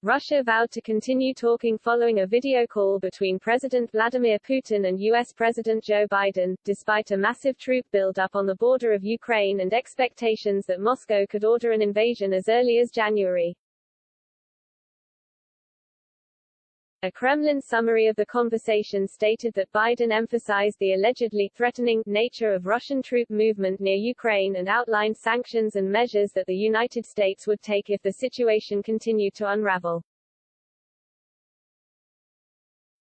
Russia vowed to continue talking following a video call between President Vladimir Putin and U.S. President Joe Biden, despite a massive troop build-up on the border of Ukraine and expectations that Moscow could order an invasion as early as January. A Kremlin summary of the conversation stated that Biden emphasized the allegedly threatening nature of Russian troop movement near Ukraine and outlined sanctions and measures that the United States would take if the situation continued to unravel.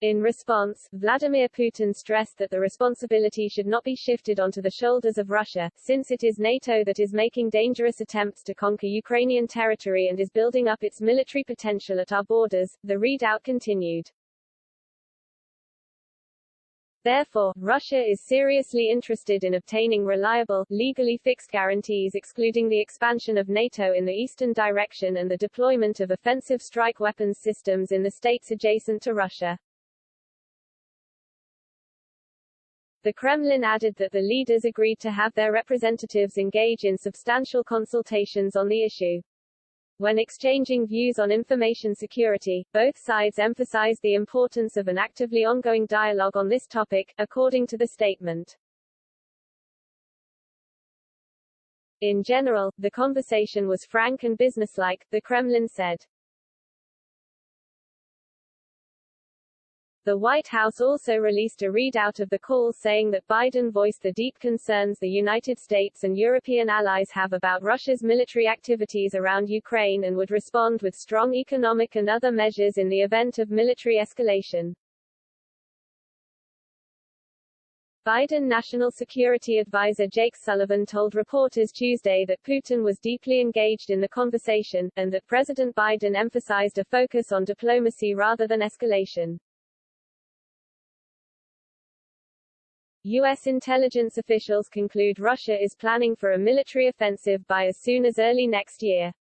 In response, Vladimir Putin stressed that the responsibility should not be shifted onto the shoulders of Russia, since it is NATO that is making dangerous attempts to conquer Ukrainian territory and is building up its military potential at our borders, the readout continued. Therefore, Russia is seriously interested in obtaining reliable, legally fixed guarantees excluding the expansion of NATO in the eastern direction and the deployment of offensive strike weapons systems in the states adjacent to Russia. The Kremlin added that the leaders agreed to have their representatives engage in substantial consultations on the issue. When exchanging views on information security, both sides emphasized the importance of an actively ongoing dialogue on this topic, according to the statement. In general, the conversation was frank and businesslike, the Kremlin said. The White House also released a readout of the call saying that Biden voiced the deep concerns the United States and European allies have about Russia's military activities around Ukraine and would respond with strong economic and other measures in the event of military escalation. Biden National Security Advisor Jake Sullivan told reporters Tuesday that Putin was deeply engaged in the conversation, and that President Biden emphasized a focus on diplomacy rather than escalation. U.S. intelligence officials conclude Russia is planning for a military offensive by as soon as early next year.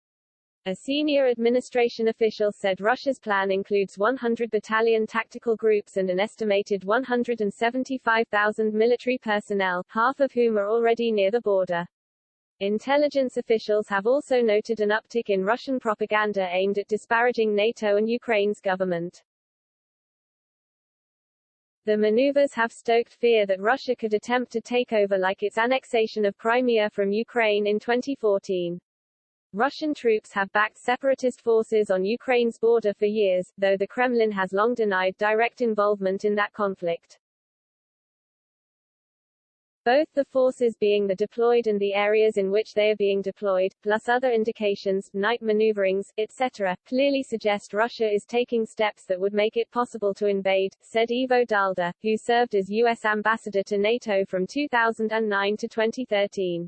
A senior administration official said Russia's plan includes 100 battalion tactical groups and an estimated 175,000 military personnel, half of whom are already near the border. Intelligence officials have also noted an uptick in Russian propaganda aimed at disparaging NATO and Ukraine's government. The maneuvers have stoked fear that Russia could attempt to take over like its annexation of Crimea from Ukraine in 2014. Russian troops have backed separatist forces on Ukraine's border for years, though the Kremlin has long denied direct involvement in that conflict. Both the forces being deployed and the areas in which they are being deployed, plus other indications, night maneuverings, etc., clearly suggest Russia is taking steps that would make it possible to invade, said Ivo Dalda, who served as U.S. ambassador to NATO from 2009 to 2013.